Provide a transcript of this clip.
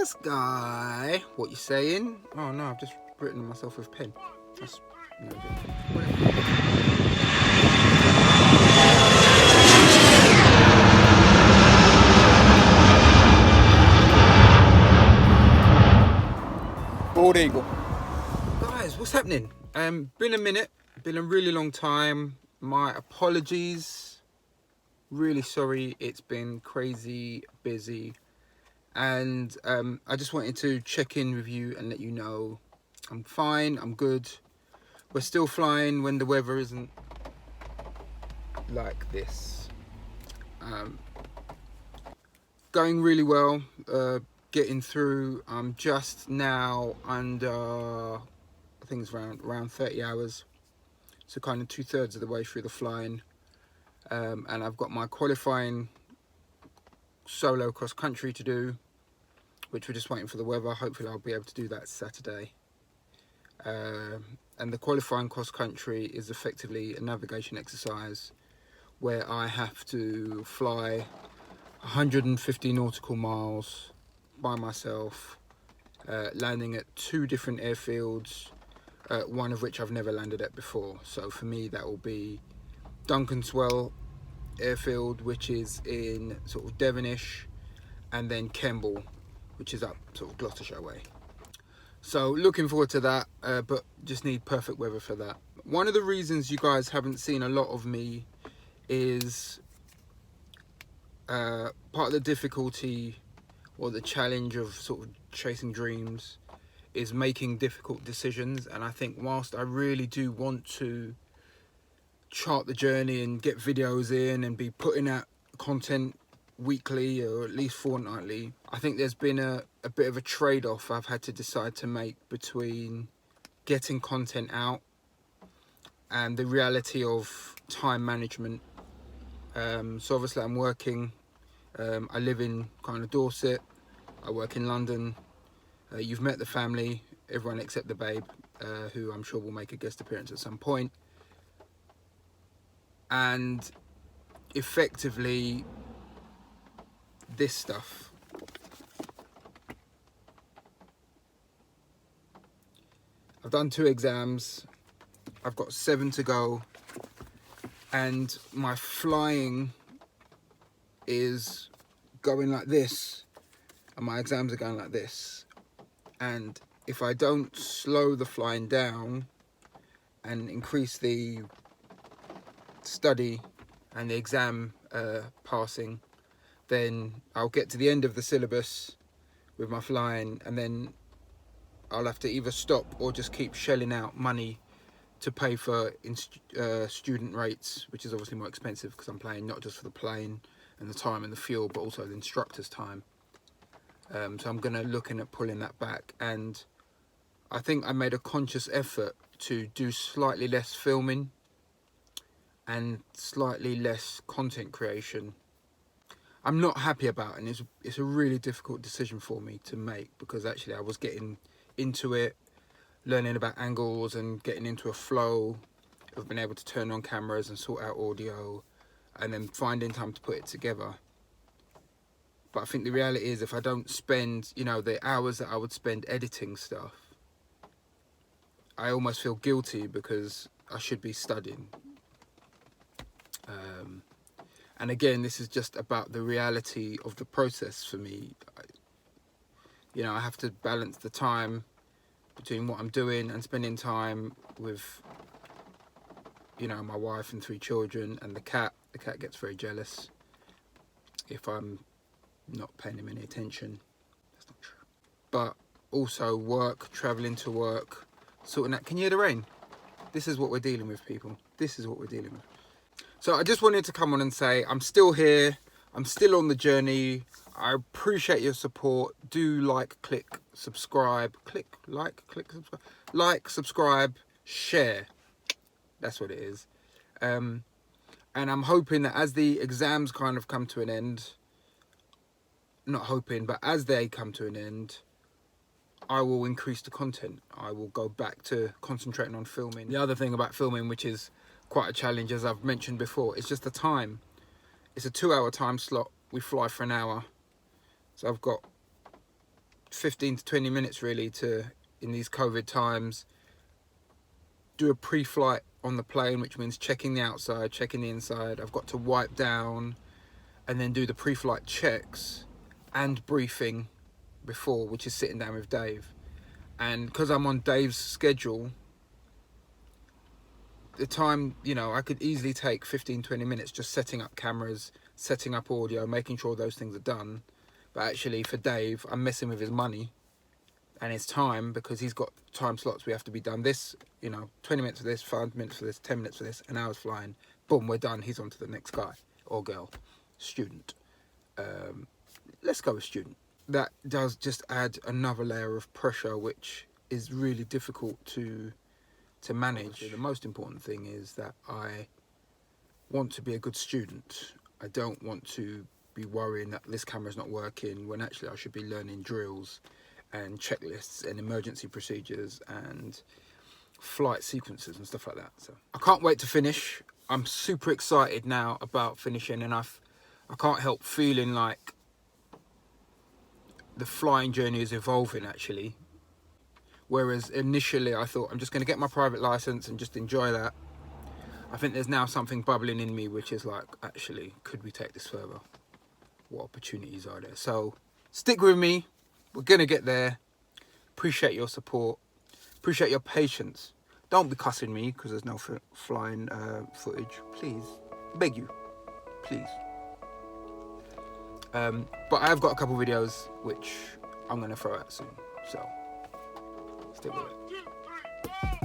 Sky. What you saying? Oh no, I've just written myself with pen. That's no good. BaldEagle. Guys, what's happening? Been a minute. Been a really long time. My apologies. Really sorry. It's been crazy busy. And I just wanted to check in with you and let you know I'm fine, I'm good. We're still flying when the weather isn't like this. Going really well, getting through. I'm just now under, I think it's around 30 hours. So kind of 2/3 of the way through the flying. And I've got my qualifying solo cross country to do, which we're just waiting for the weather. Hopefully I'll be able to do that Saturday. And the qualifying cross country is effectively a navigation exercise where I have to fly 150 nautical miles by myself, landing at 2 different airfields, one of which I've never landed at before. So for me that will be Dunkenswell airfield, which is in sort of Devonish, and then Kemble, which is up sort of Gloucestershire way. So looking forward to that, but just need perfect weather for that. One of the reasons you guys haven't seen a lot of me is part of the difficulty or the challenge of sort of chasing dreams is making difficult decisions. And I think whilst I really do want to chart the journey and get videos in and be putting out content weekly or at least fortnightly, I think there's been a bit of a trade-off I've had to decide to make between getting content out and the reality of time management. So obviously I'm working, I live in kind of Dorset, I work in London. You've met the family, everyone except the babe, who I'm sure will make a guest appearance at some point. And effectively this stuff, I've done 2 exams, I've got 7 to go, and my flying is going like this and my exams are going like this. And if I don't slow the flying down and increase the study and the exam passing, then I'll get to the end of the syllabus with my flying, and then I'll have to either stop or just keep shelling out money to pay for student rates, which is obviously more expensive because I'm paying not just for the plane and the time and the fuel, but also the instructor's time. So I'm going to looking at pulling that back, and I think I made a conscious effort to do slightly less filming and slightly less content creation. I'm not happy about it, and it's a really difficult decision for me to make, because actually I was getting into it, learning about angles and getting into a flow of being able to turn on cameras and sort out audio and then finding time to put it together. But I think the reality is, if I don't spend, you know, the hours that I would spend editing stuff, I almost feel guilty because I should be studying. And again, this is just about the reality of the process for me. You know, I have to balance the time between what I'm doing and spending time with, you know, my wife and 3 children and the cat. The cat gets very jealous if I'm not paying him any attention. That's not true. But also work, traveling to work, sorting out. Can you hear the rain? This is what we're dealing with, people. This is what we're dealing with. So I just wanted to come on and say I'm still here. I'm still on the journey. I appreciate your support. Do like, click, subscribe. Like, subscribe, share. That's what it is. And I'm hoping that as the exams kind of come to an end, not hoping, but as they come to an end, I will increase the content. I will go back to concentrating on filming. The other thing about filming, which is quite a challenge, as I've mentioned before, it's just the time. It's a 2-hour time slot. We fly for an hour. So I've got 15 to 20 minutes really to, in these COVID times, do a pre-flight on the plane, which means checking the outside, checking the inside. I've got to wipe down and then do the pre-flight checks and briefing before, which is sitting down with Dave. And because I'm on Dave's schedule, the time, you know, I could easily take 15-20 minutes just setting up cameras, setting up audio, making sure those things are done. But actually for Dave, I'm messing with his money and his time, because he's got time slots. We have to be done this, you know, 20 minutes for this, 5 minutes for this, 10 minutes for this, an hour's flying, boom, we're done. He's on to the next guy or girl, student. Let's go with student. That does just add another layer of pressure, which is really difficult to manage. The most important thing is that I want to be a good student. I don't want to be worrying that this camera's not working when actually I should be learning drills and checklists and emergency procedures and flight sequences and stuff like that. So I can't wait to finish. I'm super excited now about finishing, and I can't help feeling like the flying journey is evolving actually. Whereas initially I thought I'm just going to get my private license and just enjoy that. I think there's now something bubbling in me which is like, actually, could we take this further? What opportunities are there? So stick with me. We're going to get there. Appreciate your support. Appreciate your patience. Don't be cussing me because there's no flying footage. Please. Beg you. Please. But I have got a couple videos which I'm going to throw out soon. So stick with it.